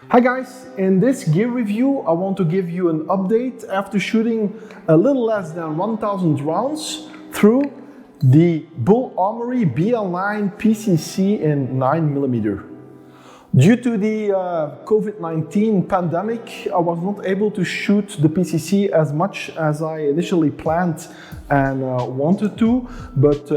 Hi guys, in this gear review I want to give you an update after shooting a little less than 1000 rounds through the Bul Armory BL9 PCC in 9mm. Due to the COVID-19 pandemic, I was not able to shoot the PCC as much as I initially planned and wanted to, but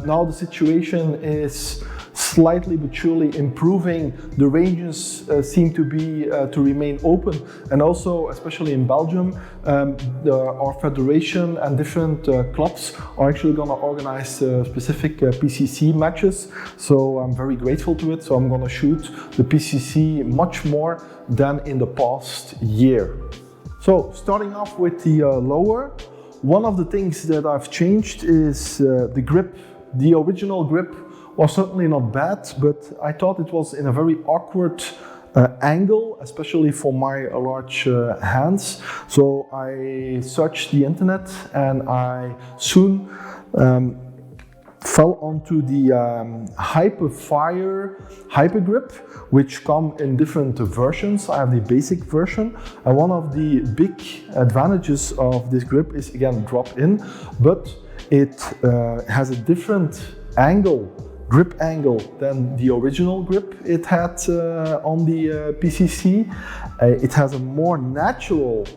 now the situation is slightly but surely improving. The ranges seem to be to remain open, and also especially in Belgium our federation and different clubs are actually going to organize specific PCC matches, so I'm very grateful to it. So I'm going to shoot the PCC much more than in the past year. So starting off with the lower, one of the things that I've changed is the grip. The original grip was certainly not bad, but I thought it was in a very awkward angle, especially for my large hands. So I searched the internet and I soon fell onto the Hyperfire Hypergrip, which come in different versions. I have the basic version, and one of the big advantages of this grip is again drop-in, but it has a different grip angle than the original grip it had on the PCC. It has a more natural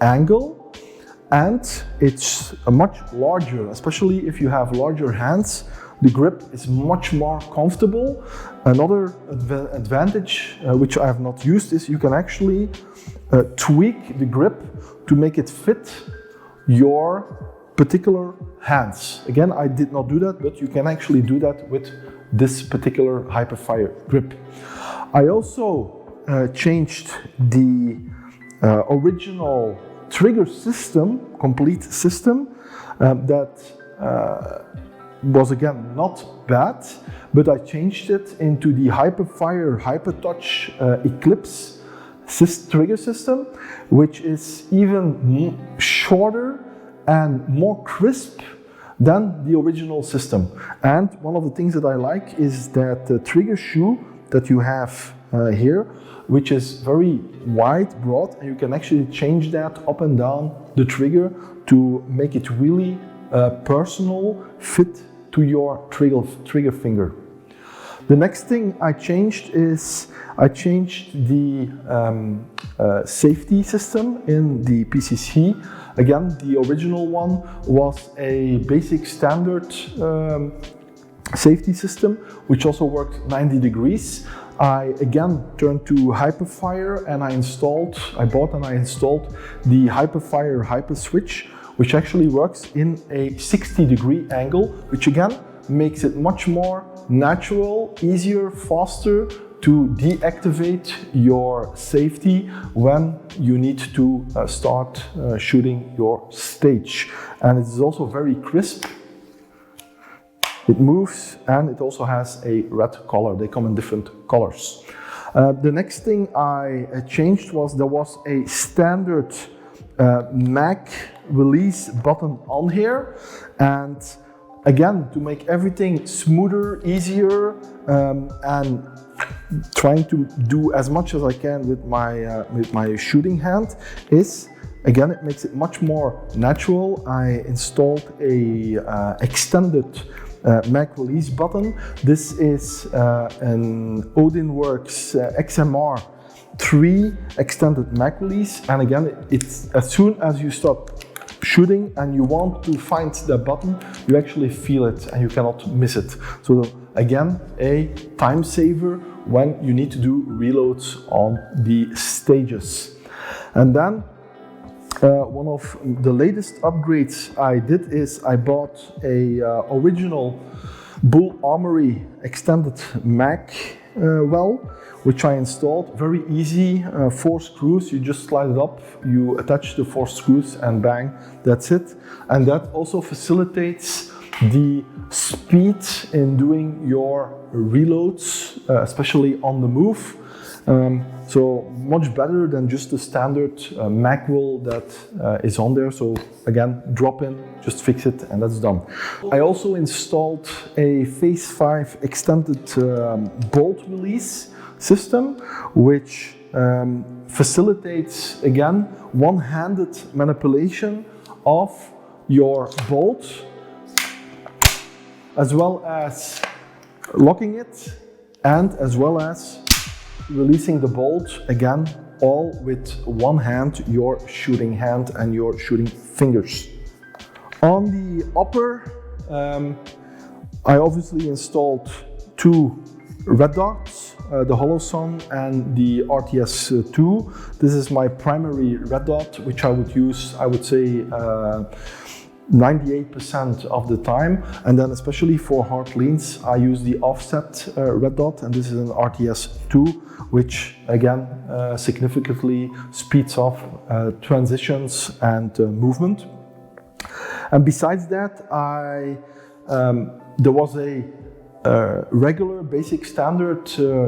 angle and it's much larger, especially if you have larger hands. The grip is much more comfortable. Another advantage which I have not used is you can actually tweak the grip to make it fit your particular hands. Again, I did not do that, but you can actually do that with this particular Hyperfire grip. I also changed the original trigger system, complete system, that was again not bad, but I changed it into the Hyperfire Hypertouch Eclipse trigger system, which is even shorter and more crisp than the original system. And one of the things that I like is that the trigger shoe that you have here, which is very wide, broad, and you can actually change that up and down the trigger to make it really personal, fit to your trigger finger. The next thing I changed is I changed the safety system in the PCC. Again, the original one was a basic standard safety system, which also worked 90 degrees. I again turned to Hyperfire and I bought and I installed the Hyperfire Hyper Switch, which actually works in a 60-degree angle, which again makes it much more natural, easier, faster to deactivate your safety when you need to start shooting your stage. And it is also very crisp. It moves and it also has a red color. They come in different colors. The next thing I changed was there was a standard mag release button on here, and again, to make everything smoother, easier, and trying to do as much as I can with my shooting hand is, again, it makes it much more natural. I installed a extended mag release button. This is an Odinworks XMR 3 extended mag release, and again, it's as soon as you start shooting and you want to find the button, you actually feel it and you cannot miss it. So again, a time saver when you need to do reloads on the stages. And then one of the latest upgrades I did is I bought a original Bul Armory extended mag well, which I installed. Very easy, 4 screws, you just slide it up, you attach the 4 screws and bang, that's it. And that also facilitates the speed in doing your reloads, especially on the move. So much better than just the standard magwell that is on there. So again, drop in, just fix it, and that's done. I also installed a Phase 5 extended bolt release system, which facilitates, again, one-handed manipulation of your bolt, as well as locking it, and as well as releasing the bolt, again, all with one hand, your shooting hand and your shooting fingers. On the upper, I obviously installed two red dots, the Holosun and the RTS2. This is my primary red dot, which I would use, I would say, 98% of the time, and then especially for hard leans I use the offset red dot, and this is an RTS2, which again significantly speeds up transitions and movement. And besides that, there was a regular basic standard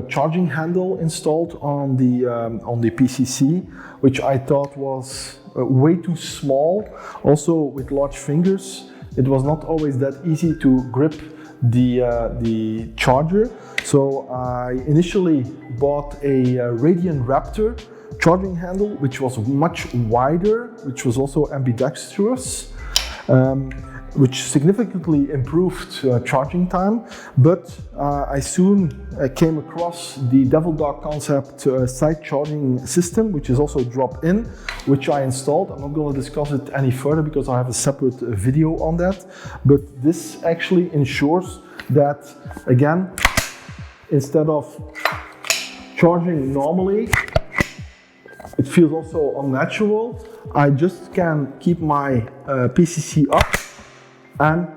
charging handle installed on the PCC, which I thought was way too small. Also with large fingers, it was not always that easy to grip the charger. So I initially bought a Radian Raptor charging handle, which was much wider, which was also ambidextrous, which significantly improved charging time. But I soon came across the Devil Dog Concept side charging system, which is also drop-in, which I installed. I'm not going to discuss it any further because I have a separate video on that. But this actually ensures that, again, instead of charging normally, it feels also unnatural. I just can keep my PCC up and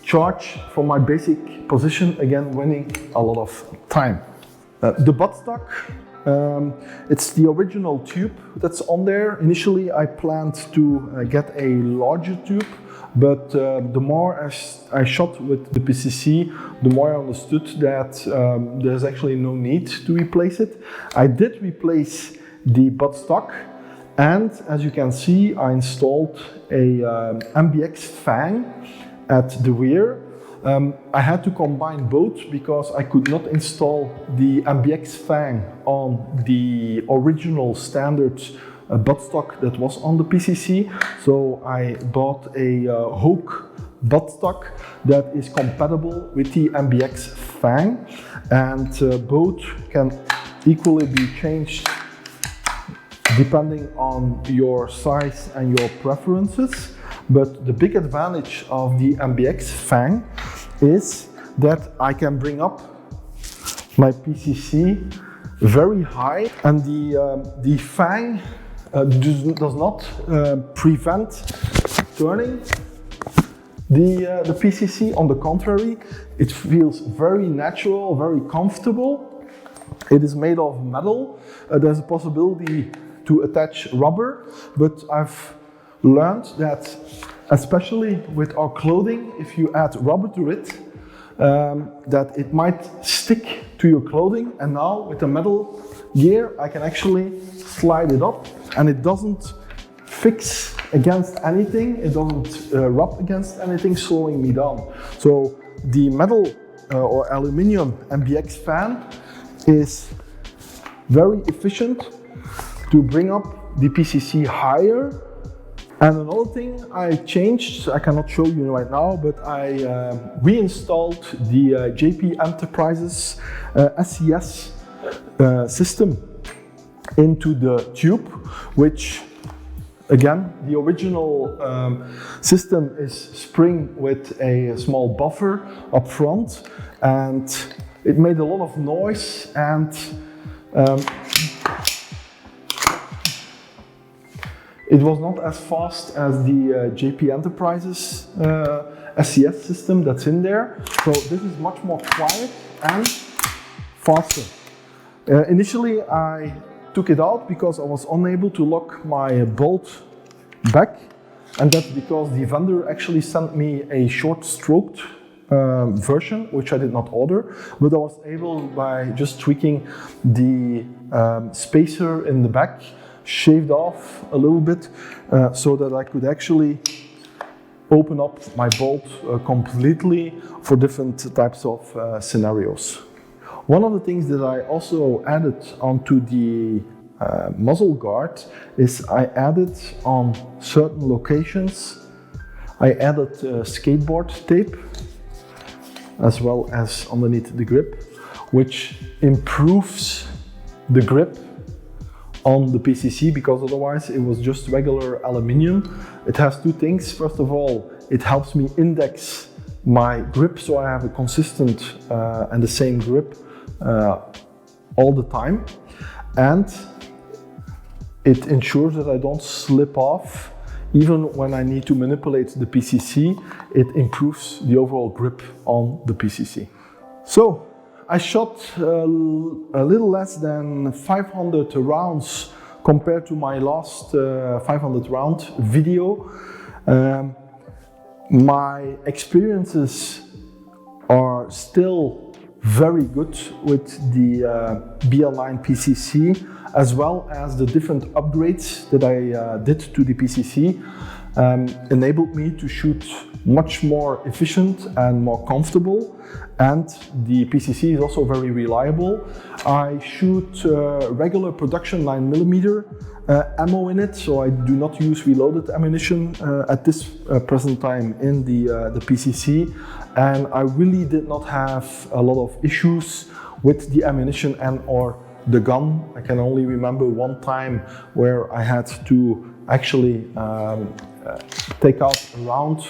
charge from my basic position, again winning a lot of time. The buttstock, it's the original tube that's on there. Initially I planned to get a larger tube, but the more I shot with the PCC, the more I understood that there's actually no need to replace it. I did replace the buttstock, and as you can see, I installed a MBX fang at the rear. I had to combine both because I could not install the MBX fang on the original standard buttstock that was on the PCC. So I bought a Hoke buttstock that is compatible with the MBX fang, and both can equally be changed depending on your size and your preferences. But the big advantage of the MBX fang is that I can bring up my PCC very high, and the fang does not prevent turning the PCC. On the contrary, it feels very natural, very comfortable. It is made of metal. There's a possibility to attach rubber, but I've learned that, especially with our clothing, if you add rubber to it, that it might stick to your clothing. And now with the metal gear, I can actually slide it up, and it doesn't fix against anything. It doesn't rub against anything, slowing me down. So the metal or aluminium MBX fan is very efficient to bring up the PCC higher. And another thing I changed, I cannot show you right now, but I reinstalled the JP Enterprises SCS system into the tube, which again, the original system is spring with a small buffer up front, and it made a lot of noise, and it was not as fast as the JP Enterprises SCS system that's in there. So this is much more quiet and faster. Initially I took it out because I was unable to lock my bolt back, and that's because the vendor actually sent me a short stroked version, which I did not order, but I was able, by just tweaking the spacer in the back, shaved off a little bit so that I could actually open up my bolt completely for different types of scenarios. One of the things that I also added onto the muzzle guard is I added on certain locations, I added skateboard tape as well as underneath the grip, which improves the grip on the PCC, because otherwise it was just regular aluminium. It has two things. First of all, it helps me index my grip so I have a consistent and the same grip all the time, and it ensures that I don't slip off. Even when I need to manipulate the PCC, it improves the overall grip on the PCC. So I shot a little less than 500 rounds compared to my last 500 round video. My experiences are still very good with the BL9 PCC, as well as the different upgrades that I did to the PCC enabled me to shoot much more efficient and more comfortable, and the PCC is also very reliable. I shoot regular production 9mm ammo in it, so I do not use reloaded ammunition at this present time in the PCC, and I really did not have a lot of issues with the ammunition and or the gun. I can only remember one time where I had to actually take out a round,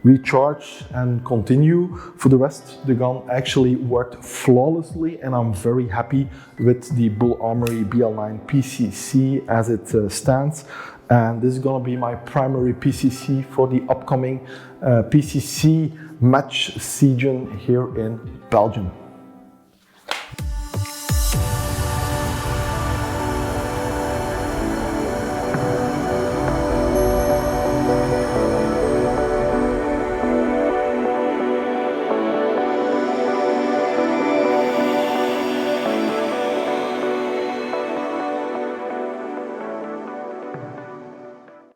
recharge and continue. For the rest, the gun actually worked flawlessly, and I'm very happy with the Bul Armory BL9 PCC as it stands. And this is gonna be my primary PCC for the upcoming PCC match season here in Belgium.